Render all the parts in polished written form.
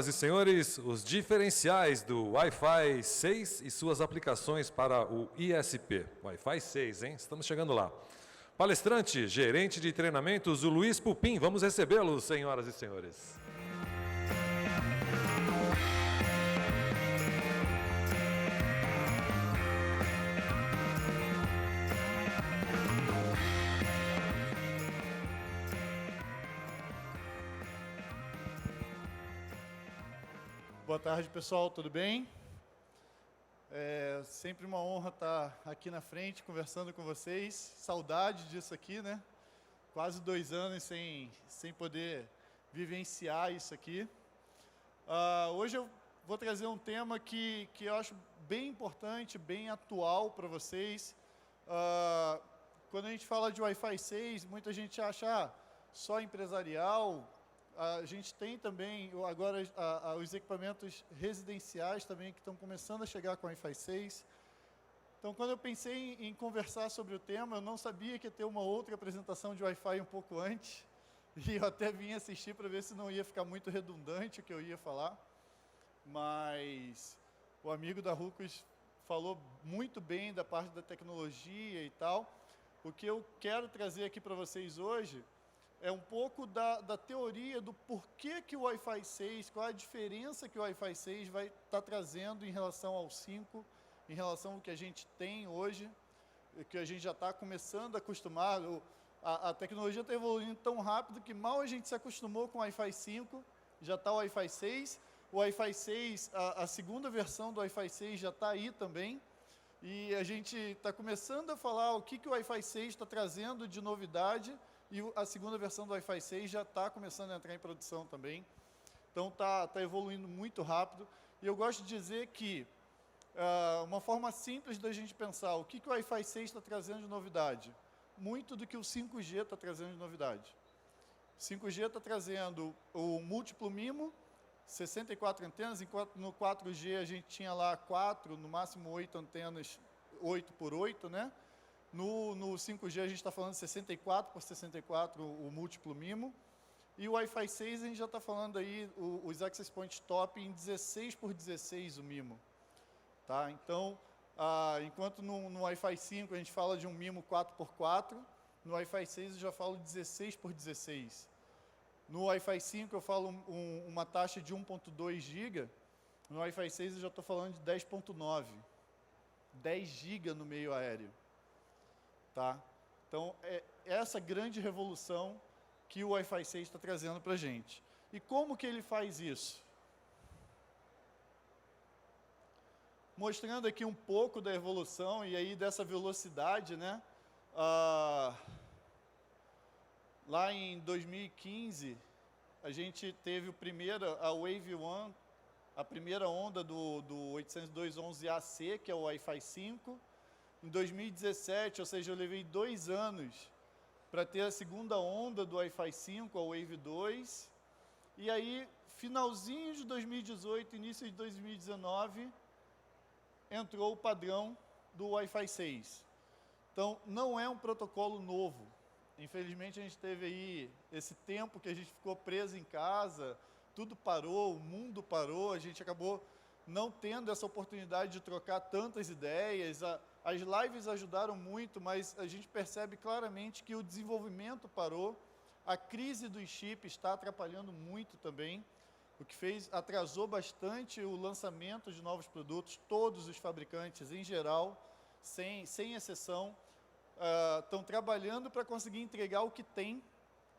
Senhoras e senhores, os diferenciais do Wi-Fi 6 e suas aplicações para o ISP. Wi-Fi 6, hein? Estamos chegando lá. Palestrante, gerente de treinamentos, o Luiz Pupim. Vamos recebê-lo, senhoras e senhores. Boa tarde, pessoal, tudo bem? É sempre uma honra estar aqui na frente, conversando com vocês. Saudade disso aqui, né? Quase 2 anos sem poder vivenciar isso aqui. Hoje eu vou trazer um tema que eu acho bem importante, bem atual para vocês. Quando a gente fala de Wi-Fi 6, muita gente acha só empresarial. A gente tem também agora os equipamentos residenciais também que estão começando a chegar com Wi-Fi 6. Então, quando eu pensei em conversar sobre o tema, eu não sabia que ia ter uma outra apresentação de Wi-Fi um pouco antes. E eu até vim assistir para ver se não ia ficar muito redundante o que eu ia falar. Mas o amigo da Rucos falou muito bem da parte da tecnologia e tal. O que eu quero trazer aqui para vocês hoje é um pouco da teoria do porquê que o Wi-Fi 6, qual a diferença que o Wi-Fi 6 vai estar trazendo em relação ao 5, em relação ao que a gente tem hoje, que a gente já está começando a acostumar. A tecnologia está evoluindo tão rápido que mal a gente se acostumou com o Wi-Fi 5, já está o Wi-Fi 6. O Wi-Fi 6, a segunda versão do Wi-Fi 6 já está aí também. E a gente está começando a falar o que o Wi-Fi 6 está trazendo de novidade. E a segunda versão do Wi-Fi 6 já está começando a entrar em produção também. Então está evoluindo muito rápido. E eu gosto de dizer que uma forma simples da gente pensar o que o Wi-Fi 6 está trazendo de novidade. Muito do que o 5G está trazendo de novidade. 5G está trazendo o múltiplo MIMO, 64 antenas, enquanto no 4G a gente tinha lá 4, no máximo 8 antenas, 8 por 8, né? No 5G a gente está falando 64 por 64 o múltiplo MIMO. E o Wi-Fi 6 a gente já está falando aí os access points top em 16 por 16 o MIMO. Tá? Então, enquanto no Wi-Fi 5 a gente fala de um MIMO 4 por 4, no Wi-Fi 6 eu já falo 16 por 16. No Wi-Fi 5 eu falo uma taxa de 1.2 GB, no Wi-Fi 6 eu já estou falando de 10.9. 10 GB no meio aéreo. Tá? Então, é essa grande revolução que o Wi-Fi 6 está trazendo para a gente. E como que ele faz isso? Mostrando aqui um pouco da evolução e aí dessa velocidade, né? Lá em 2015, a gente teve a Wave One, a primeira onda do 802.11ac, que é o Wi-Fi 5. Em 2017, ou seja, eu levei 2 anos para ter a segunda onda do Wi-Fi 5, a Wave 2. E aí, finalzinho de 2018, início de 2019, entrou o padrão do Wi-Fi 6. Então, não é um protocolo novo. Infelizmente, a gente teve aí esse tempo que a gente ficou preso em casa, tudo parou, o mundo parou, a gente acabou não tendo essa oportunidade de trocar tantas ideias. As lives ajudaram muito, mas a gente percebe claramente que o desenvolvimento parou, a crise dos chips está atrapalhando muito também, o que atrasou bastante o lançamento de novos produtos. Todos os fabricantes, em geral, sem exceção, estão trabalhando para conseguir entregar o que tem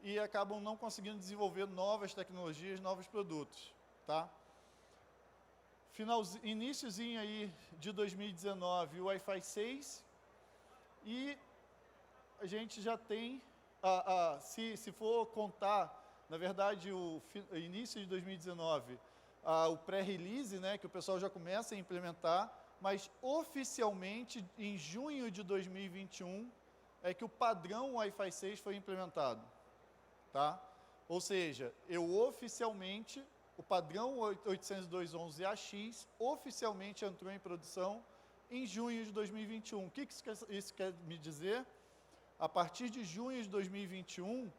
e acabam não conseguindo desenvolver novas tecnologias, novos produtos. Tá? Iniciozinho aí de 2019, o Wi-Fi 6, e a gente já tem, se for contar, na verdade, o início de 2019, o pré-release, né, que o pessoal já começa a implementar, mas oficialmente, em junho de 2021, é que o padrão Wi-Fi 6 foi implementado. Tá? Ou seja, oficialmente, o padrão 802.11ax oficialmente entrou em produção em junho de 2021. O que isso quer me dizer? A partir de junho de 2021,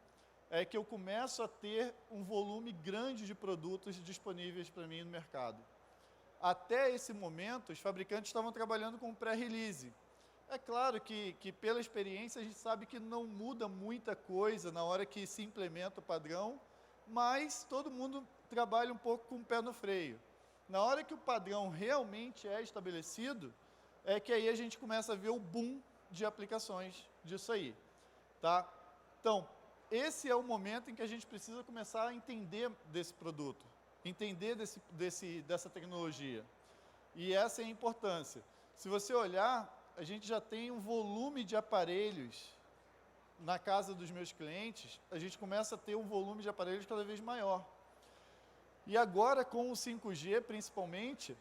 é que eu começo a ter um volume grande de produtos disponíveis para mim no mercado. Até esse momento, os fabricantes estavam trabalhando com pré-release. É claro que pela experiência a gente sabe que não muda muita coisa na hora que se implementa o padrão, mas todo mundo trabalha um pouco com o pé no freio. Na hora que o padrão realmente é estabelecido, é que aí a gente começa a ver o boom de aplicações disso aí, tá? Então, esse é o momento em que a gente precisa começar a entender desse produto, entender dessa tecnologia. E essa é a importância. Se você olhar, a gente já tem um volume de aparelhos na casa dos meus clientes, a gente começa a ter um volume de aparelhos cada vez maior. E agora, com o 5G, principalmente,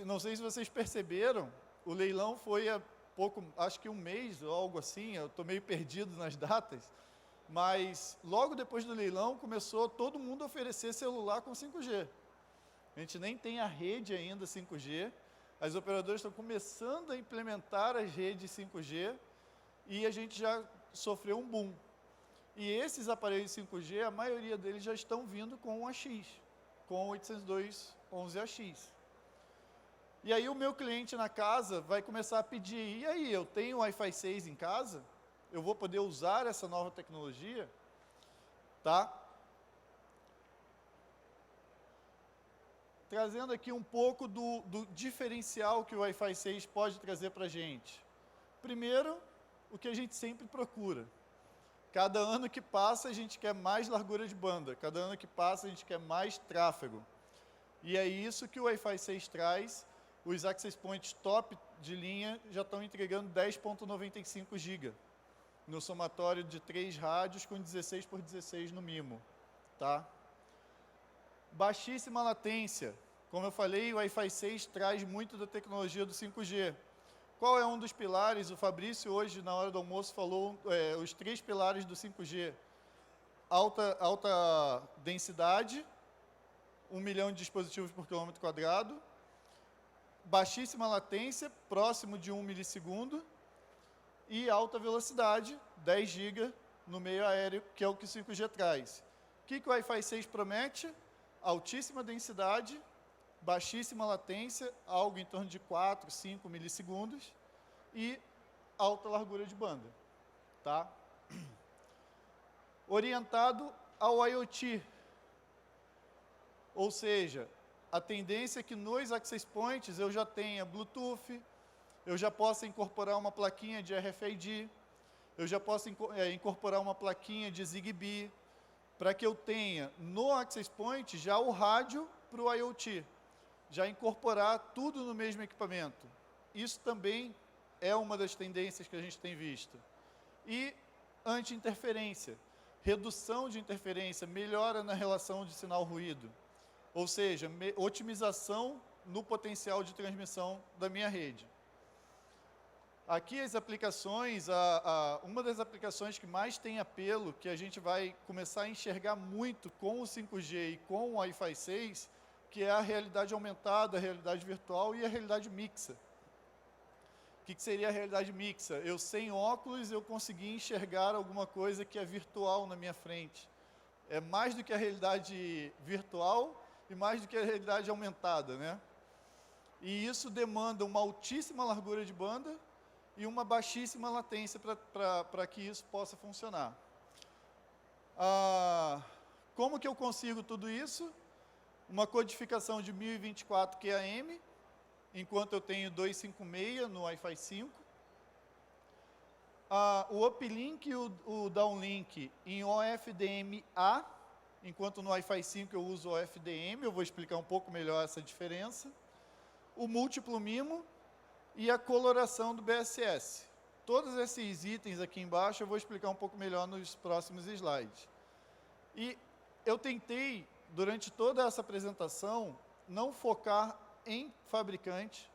não sei se vocês perceberam, o leilão foi há pouco, acho que um mês ou algo assim, eu estou meio perdido nas datas, mas logo depois do leilão começou todo mundo a oferecer celular com 5G. A gente nem tem a rede ainda 5G, as operadoras estão começando a implementar as redes 5G e a gente já sofreu um boom. E esses aparelhos 5G, a maioria deles já estão vindo com o AX, com o 802.11ax. E aí o meu cliente na casa vai começar a pedir, e aí, eu tenho Wi-Fi 6 em casa? Eu vou poder usar essa nova tecnologia? Tá? Trazendo aqui um pouco do diferencial que o Wi-Fi 6 pode trazer para a gente. Primeiro, o que a gente sempre procura. Cada ano que passa, a gente quer mais largura de banda. Cada ano que passa, a gente quer mais tráfego. E é isso que o Wi-Fi 6 traz. Os Access Points top de linha já estão entregando 10.95 GB. No somatório de 3 rádios com 16 por 16 no MIMO. Tá? Baixíssima latência. Como eu falei, o Wi-Fi 6 traz muito da tecnologia do 5G. Qual é um dos pilares? O Fabrício hoje, na hora do almoço, falou os 3 pilares do 5G. Alta densidade, 1 milhão de dispositivos por quilômetro quadrado, baixíssima latência, próximo de 1 milissegundo, e alta velocidade, 10 GB no meio aéreo, que é o que o 5G traz. O que o Wi-Fi 6 promete? Altíssima densidade, baixíssima latência, algo em torno de 4, 5 milissegundos, e alta largura de banda. Tá? Orientado ao IoT, ou seja, a tendência é que nos Access Points eu já tenha Bluetooth, eu já possa incorporar uma plaquinha de RFID, eu já posso incorporar uma plaquinha de Zigbee, para que eu tenha no Access Point já o rádio para o IoT, já incorporar tudo no mesmo equipamento. Isso também é uma das tendências que a gente tem visto. E anti-interferência, redução de interferência, melhora na relação de sinal-ruído, ou seja, otimização no potencial de transmissão da minha rede. Aqui as aplicações, uma das aplicações que mais tem apelo, que a gente vai começar a enxergar muito com o 5G e com o Wi-Fi 6, que é a realidade aumentada, a realidade virtual e a realidade mixa. O que seria a realidade mixa? Eu sem óculos, eu consegui enxergar alguma coisa que é virtual na minha frente. É mais do que a realidade virtual e mais do que a realidade aumentada, né? E isso demanda uma altíssima largura de banda e uma baixíssima latência para que isso possa funcionar. Como que eu consigo tudo isso? Uma codificação de 1024 QAM, enquanto eu tenho 256 no Wi-Fi 5. O uplink e o downlink em OFDM-A, enquanto no Wi-Fi 5 eu uso OFDM, eu vou explicar um pouco melhor essa diferença. O múltiplo MIMO e a coloração do BSS. Todos esses itens aqui embaixo eu vou explicar um pouco melhor nos próximos slides. E eu tentei, durante toda essa apresentação, não focar em fabricante.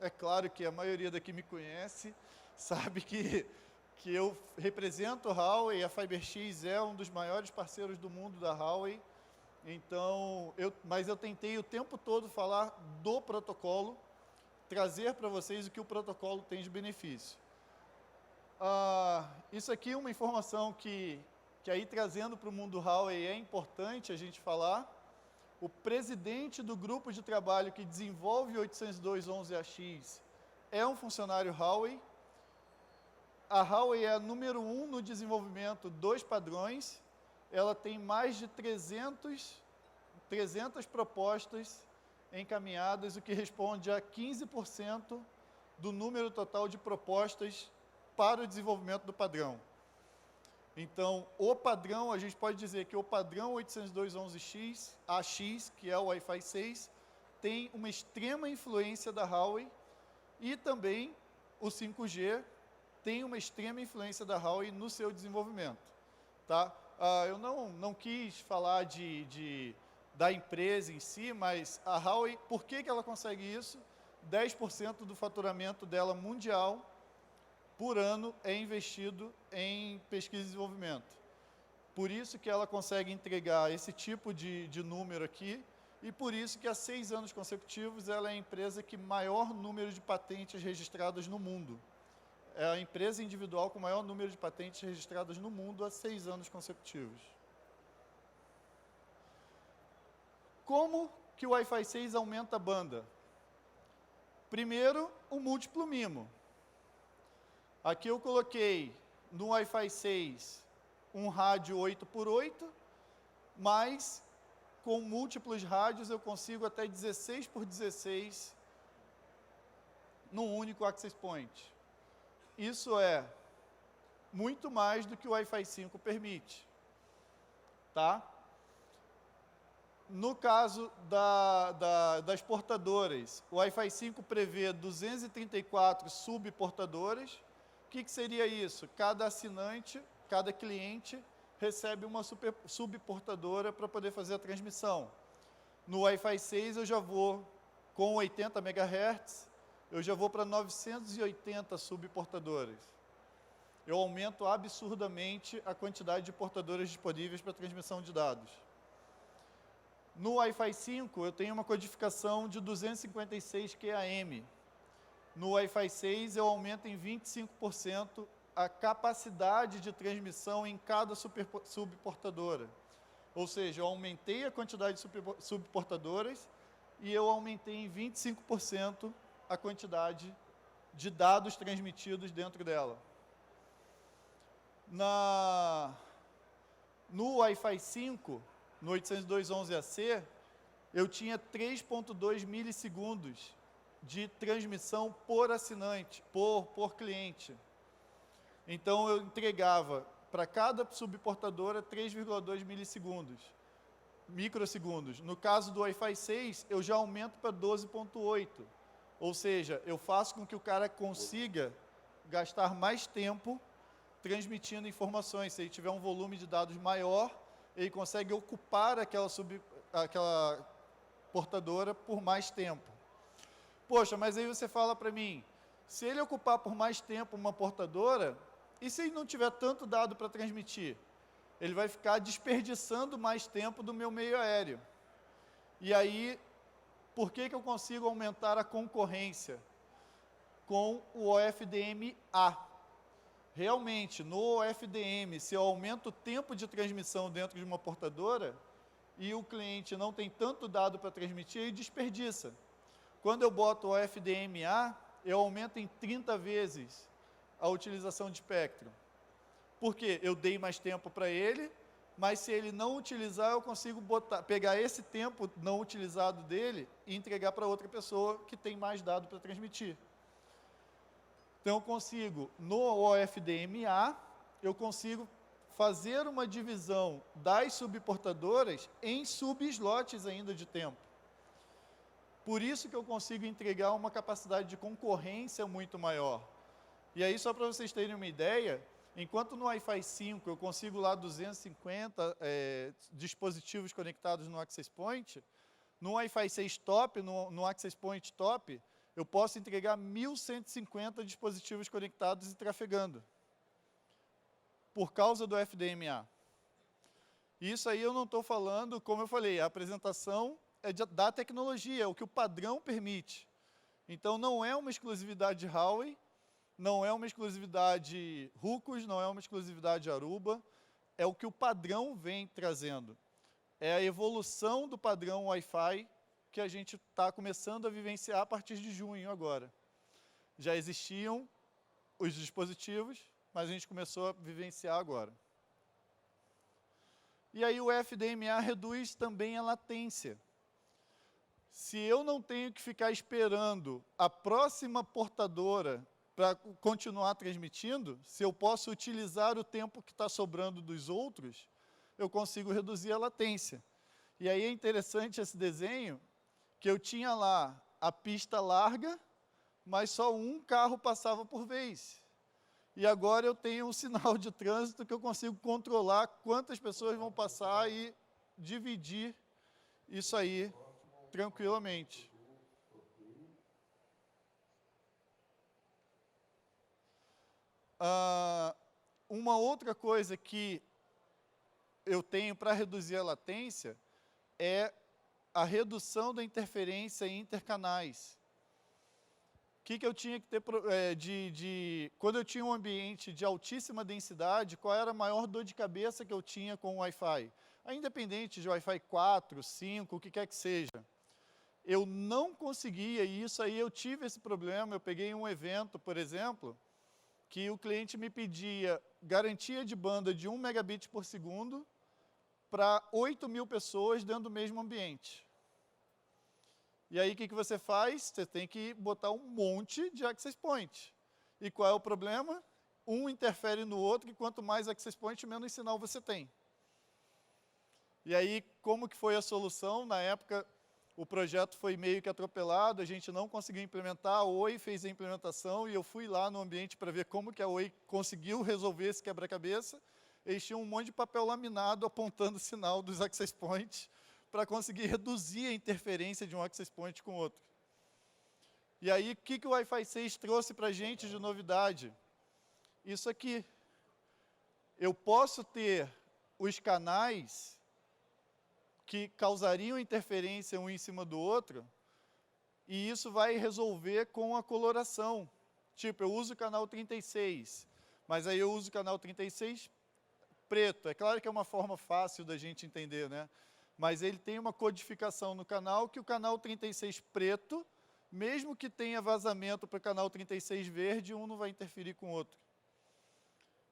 É claro que a maioria daqui me conhece, sabe que eu represento a Huawei, a FiberX é um dos maiores parceiros do mundo da Huawei. Então, mas eu tentei o tempo todo falar do protocolo, trazer para vocês o que o protocolo tem de benefício. Isso aqui é uma informação que que aí trazendo para o mundo Huawei é importante a gente falar, o presidente do grupo de trabalho que desenvolve o 802.11ax é um funcionário Huawei. A Huawei é a número 1 no desenvolvimento dos padrões, ela tem mais de 300 propostas encaminhadas, o que responde a 15% do número total de propostas para o desenvolvimento do padrão. Então, o padrão, a gente pode dizer que o padrão 802.11ax, que é o Wi-Fi 6, tem uma extrema influência da Huawei e também o 5G tem uma extrema influência da Huawei no seu desenvolvimento. Tá? Eu não quis falar da empresa em si, mas a Huawei, por que ela consegue isso? 10% do faturamento dela mundial por ano é investido em pesquisa e desenvolvimento. Por isso que ela consegue entregar esse tipo de número aqui, e por isso que há 6 anos consecutivos ela é a empresa que maior número de patentes registradas no mundo. É a empresa individual com maior número de patentes registradas no mundo há 6 anos consecutivos. Como que o Wi-Fi 6 aumenta a banda? Primeiro, o múltiplo MIMO. Aqui eu coloquei no Wi-Fi 6 um rádio 8x8, mas com múltiplos rádios eu consigo até 16x16 num único access point. Isso é muito mais do que o Wi-Fi 5 permite. Tá? No caso das portadoras, o Wi-Fi 5 prevê 234 subportadoras. O que seria isso? Cada assinante, cada cliente recebe uma subportadora para poder fazer a transmissão. No Wi-Fi 6 eu já vou com 80 MHz, eu já vou para 980 subportadoras. Eu aumento absurdamente a quantidade de portadoras disponíveis para transmissão de dados. No Wi-Fi 5 eu tenho uma codificação de 256 QAM. No Wi-Fi 6 eu aumento em 25% a capacidade de transmissão em cada subportadora. Ou seja, eu aumentei a quantidade de subportadoras e eu aumentei em 25% a quantidade de dados transmitidos dentro dela. No Wi-Fi 5, no 802.11ac, eu tinha 3.2 milissegundos de transmissão por assinante, por cliente. Então, eu entregava para cada subportadora 3,2 microsegundos. No caso do Wi-Fi 6, eu já aumento para 12,8. Ou seja, eu faço com que o cara consiga gastar mais tempo transmitindo informações. Se ele tiver um volume de dados maior, ele consegue ocupar aquela portadora por mais tempo. Poxa, mas aí você fala para mim, se ele ocupar por mais tempo uma portadora, e se ele não tiver tanto dado para transmitir? Ele vai ficar desperdiçando mais tempo do meu meio aéreo. E aí, por que eu consigo aumentar a concorrência? Com o OFDM-A. Realmente, no OFDM, se eu aumento o tempo de transmissão dentro de uma portadora, e o cliente não tem tanto dado para transmitir, ele desperdiça. Quando eu boto o OFDM-A, eu aumento em 30 vezes a utilização de espectro. Por quê? Eu dei mais tempo para ele, mas se ele não utilizar, eu consigo pegar esse tempo não utilizado dele e entregar para outra pessoa que tem mais dado para transmitir. Então, eu consigo, no OFDM-A, eu consigo fazer uma divisão das subportadoras em subslots ainda de tempo. Por isso que eu consigo entregar uma capacidade de concorrência muito maior. E aí, só para vocês terem uma ideia, enquanto no Wi-Fi 5 eu consigo lá 250 dispositivos conectados no Access Point, no Wi-Fi 6 Top, no Access Point Top, eu posso entregar 1.150 dispositivos conectados e trafegando, por causa do FDMA. Isso aí eu não estou falando, como eu falei, a apresentação é da tecnologia, é o que o padrão permite. Então, não é uma exclusividade Huawei, não é uma exclusividade Ruckus, não é uma exclusividade Aruba, é o que o padrão vem trazendo. É a evolução do padrão Wi-Fi que a gente está começando a vivenciar a partir de junho agora. Já existiam os dispositivos, mas a gente começou a vivenciar agora. E aí o FDMA reduz também a latência. Se eu não tenho que ficar esperando a próxima portadora para continuar transmitindo, se eu posso utilizar o tempo que está sobrando dos outros, eu consigo reduzir a latência. E aí é interessante esse desenho, que eu tinha lá a pista larga, mas só um carro passava por vez. E agora eu tenho um sinal de trânsito que eu consigo controlar quantas pessoas vão passar e dividir isso aí tranquilamente. Uma outra coisa que eu tenho para reduzir a latência é a redução da interferência em intercanais. O que eu tinha que ter, quando eu tinha um ambiente de altíssima densidade, qual era a maior dor de cabeça que eu tinha com o Wi-Fi? Independente de Wi-Fi 4, 5, o que quer que seja. Eu não conseguia, e isso aí eu tive esse problema, eu peguei um evento, por exemplo, que o cliente me pedia garantia de banda de 1 megabit por segundo para 8.000 pessoas dentro do mesmo ambiente. E aí, o que você faz? Você tem que botar um monte de access point. E qual é o problema? Um interfere no outro, e quanto mais access point, menos sinal você tem. E aí, como que foi a solução? Na época, o projeto foi meio que atropelado, a gente não conseguiu implementar, a Oi fez a implementação, e eu fui lá no ambiente para ver como que a Oi conseguiu resolver esse quebra-cabeça. Eles tinham um monte de papel laminado apontando o sinal dos access points, para conseguir reduzir a interferência de um access point com o outro. E aí, o que o Wi-Fi 6 trouxe para a gente de novidade? Isso aqui. Eu posso ter os canais que causariam interferência um em cima do outro, e isso vai resolver com a coloração. Tipo, eu uso o canal 36, mas aí eu uso o canal 36 preto. É claro que é uma forma fácil da gente entender, né? Mas ele tem uma codificação no canal, que o canal 36 preto, mesmo que tenha vazamento para o canal 36 verde, um não vai interferir com o outro.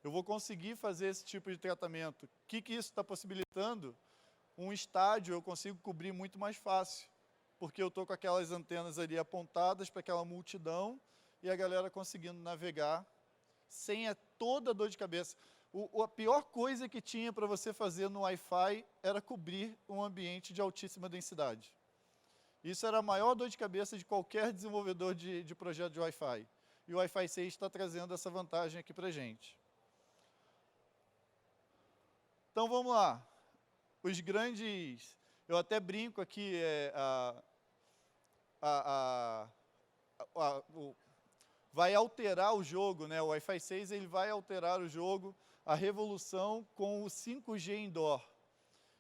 Eu vou conseguir fazer esse tipo de tratamento. O que isso está possibilitando? Um estádio eu consigo cobrir muito mais fácil, porque eu estou com aquelas antenas ali apontadas para aquela multidão, e a galera conseguindo navegar sem toda a dor de cabeça. A pior coisa que tinha para você fazer no Wi-Fi era cobrir um ambiente de altíssima densidade. Isso era a maior dor de cabeça de qualquer desenvolvedor de projeto de Wi-Fi. E o Wi-Fi 6 está trazendo essa vantagem aqui para a gente. Então vamos lá. Os grandes... Eu até brinco aqui, vai alterar o jogo, né? O Wi-Fi 6 ele vai alterar o jogo, a revolução com o 5G indoor.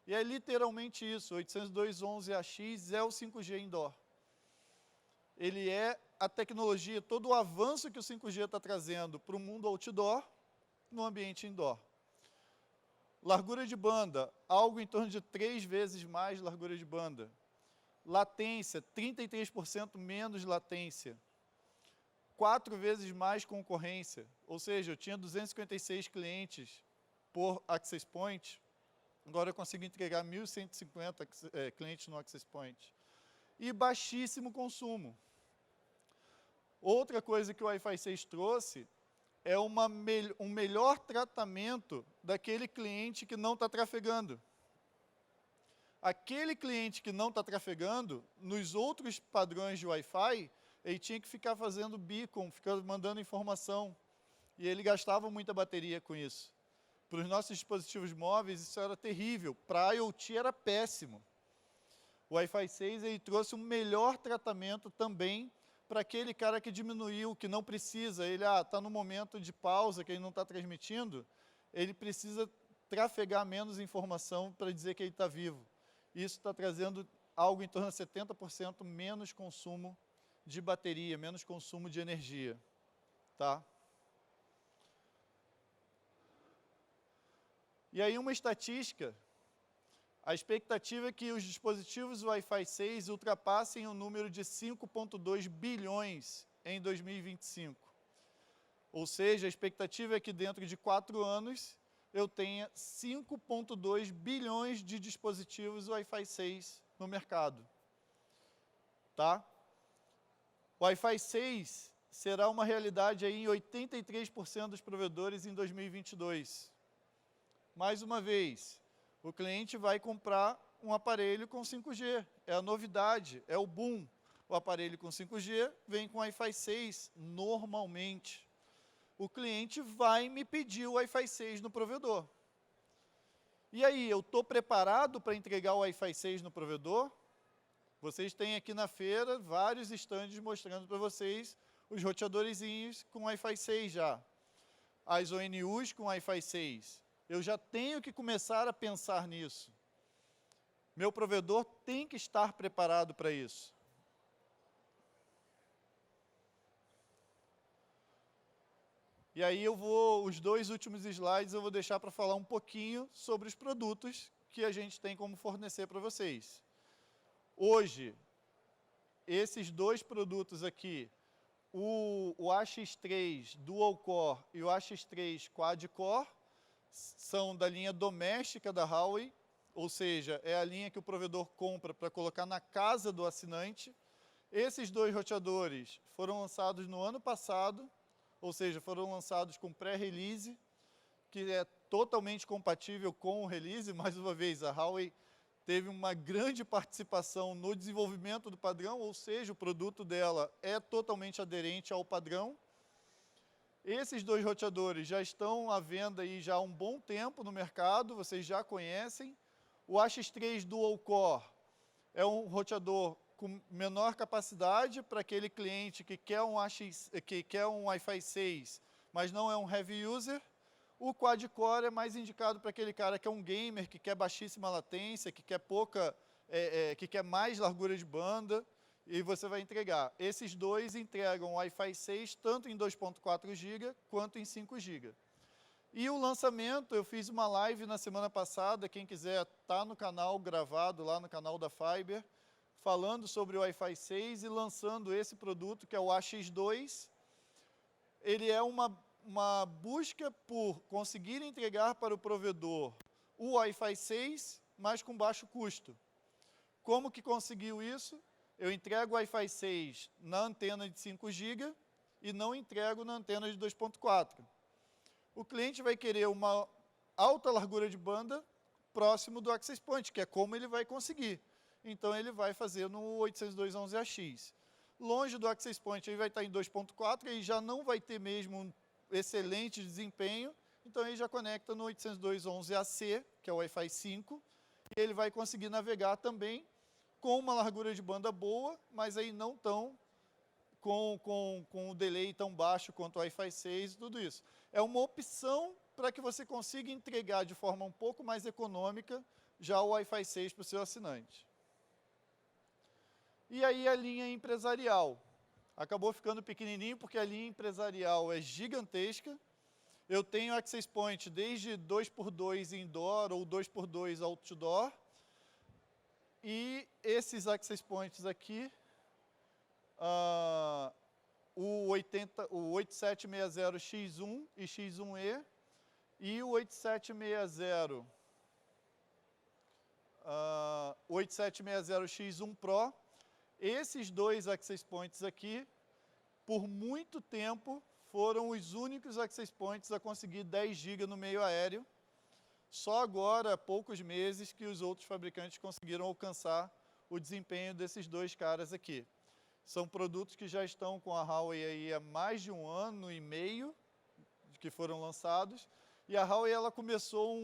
E é literalmente isso, 802.11ax é o 5G indoor. Ele é a tecnologia, todo o avanço que o 5G está trazendo para o mundo outdoor, no ambiente indoor. Largura de banda, algo em torno de 3 vezes mais largura de banda. Latência, 33% menos latência. 4 vezes mais concorrência, ou seja, eu tinha 256 clientes por access point, agora eu consigo entregar 1.150 clientes no access point. E baixíssimo consumo. Outra coisa que o Wi-Fi 6 trouxe é um melhor tratamento daquele cliente que não está trafegando. Aquele cliente que não está trafegando, nos outros padrões de Wi-Fi, ele tinha que ficar fazendo beacon, ficar mandando informação. E ele gastava muita bateria com isso. Para os nossos dispositivos móveis, isso era terrível. Para a IoT era péssimo. O Wi-Fi 6 ele trouxe um melhor tratamento também para aquele cara que diminuiu, que não precisa. Ele está no momento de pausa, que ele não está transmitindo, ele precisa trafegar menos informação para dizer que ele está vivo. Isso está trazendo algo em torno de 70% menos consumo de bateria, menos consumo de energia, tá? E aí uma estatística, a expectativa é que os dispositivos Wi-Fi 6 ultrapassem o número de 5,2 bilhões em 2025. Ou seja, a expectativa é que dentro de 4 anos eu tenha 5,2 bilhões de dispositivos Wi-Fi 6 no mercado. Tá? O Wi-Fi 6 será uma realidade aí em 83% dos provedores em 2022. Mais uma vez, o cliente vai comprar um aparelho com 5G. É a novidade, é o boom. O aparelho com 5G vem com Wi-Fi 6 normalmente. O cliente vai me pedir o Wi-Fi 6 no provedor. E aí, eu estou preparado para entregar o Wi-Fi 6 no provedor? Vocês têm aqui na feira vários estandes mostrando para vocês os roteadorzinhos com Wi-Fi 6 já. As ONUs com Wi-Fi 6. Eu já tenho que começar a pensar nisso. Meu provedor tem que estar preparado para isso. E aí os 2 últimos slides eu vou deixar para falar um pouquinho sobre os produtos que a gente tem como fornecer para vocês. Hoje, esses 2 produtos aqui, o AX3 Dual Core e o AX3 Quad Core, são da linha doméstica da Huawei, ou seja, é a linha que o provedor compra para colocar na casa do assinante. Esses 2 roteadores foram lançados no ano passado, ou seja, foram lançados com pré-release, que é totalmente compatível com o release. Mais uma vez, a Huawei teve uma grande participação no desenvolvimento do padrão, ou seja, o produto dela é totalmente aderente ao padrão. Esses 2 roteadores já estão à venda aí já há um bom tempo no mercado, vocês já conhecem. O AX3 Dual Core é um roteador com menor capacidade para aquele cliente que quer um Wi-Fi 6, mas não é um heavy user. O Quad Core é mais indicado para aquele cara que é um gamer, que quer baixíssima latência, que quer mais largura de banda, e você vai entregar. Esses 2 entregam Wi-Fi 6 tanto em 2.4 GB quanto em 5 GB. E o lançamento, eu fiz uma live na semana passada, quem quiser tá no canal gravado, lá no canal da Fiber, falando sobre o Wi-Fi 6 e lançando esse produto, que é o AX2. Ele é uma busca por conseguir entregar para o provedor o Wi-Fi 6, mas com baixo custo. Como que conseguiu isso? Eu entrego o Wi-Fi 6 na antena de 5 GB e não entrego na antena de 2.4. O cliente vai querer uma alta largura de banda próximo do access point, que é como ele vai conseguir. Então, ele vai fazer no 802.11ax. Longe do access point, ele vai estar em 2.4 e já não vai ter mesmo um excelente desempenho, então ele já conecta no 802.11ac, que é o Wi-Fi 5, e ele vai conseguir navegar também com uma largura de banda boa, mas aí não tão com o delay tão baixo quanto o Wi-Fi 6 e tudo isso. É uma opção para que você consiga entregar de forma um pouco mais econômica já o Wi-Fi 6 para o seu assinante. E aí a linha empresarial. Acabou ficando pequenininho porque a linha empresarial é gigantesca. Eu tenho access point desde 2x2 indoor ou 2x2 outdoor. E esses access points aqui, o 8760X1 e X1E e o 8760X1 Pro. Esses 2 access points aqui, por muito tempo, foram os únicos access points a conseguir 10 GB no meio aéreo. Só agora, há poucos meses, que os outros fabricantes conseguiram alcançar o desempenho desses 2 caras aqui. São produtos que já estão com a Huawei aí há mais de 1 ano e meio que foram lançados. E a Huawei, ela começou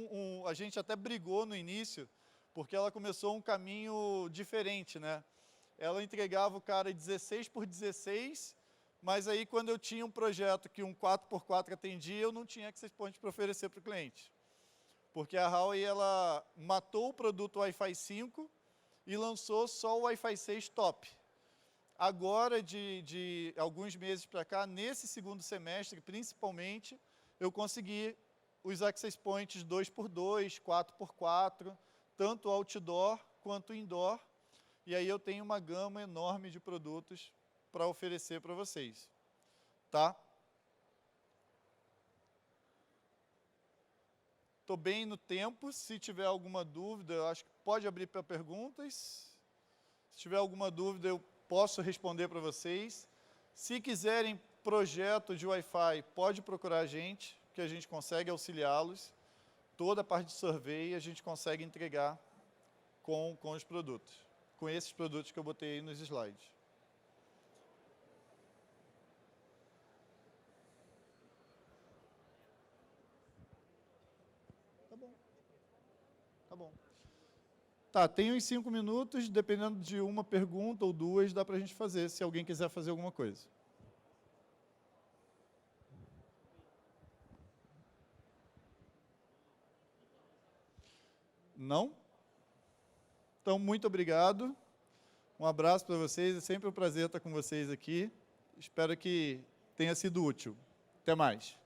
a gente até brigou no início, porque ela começou um caminho diferente, né? Ela entregava o cara 16x16, mas aí quando eu tinha um projeto que um 4x4 atendia, eu não tinha access point para oferecer para o cliente. Porque a Huawei, ela matou o produto Wi-Fi 5 e lançou só o Wi-Fi 6 top. Agora, de alguns meses para cá, nesse segundo semestre, principalmente, eu consegui os access points 2x2, 4x4, tanto outdoor quanto indoor. E aí eu tenho uma gama enorme de produtos para oferecer para vocês. Tá? Estou bem no tempo. Se tiver alguma dúvida, eu acho que pode abrir para perguntas. Se tiver alguma dúvida, eu posso responder para vocês. Se quiserem projeto de Wi-Fi, pode procurar a gente, que a gente consegue auxiliá-los. Toda a parte de survey a gente consegue entregar com os produtos, com esses produtos que eu botei aí nos slides. Tá bom. Tá bom. Tá, tem uns 5 minutos, dependendo de uma pergunta ou duas, dá para a gente fazer, se alguém quiser fazer alguma coisa. Não? Então, muito obrigado. Um abraço para vocês. É sempre um prazer estar com vocês aqui. Espero que tenha sido útil. Até mais.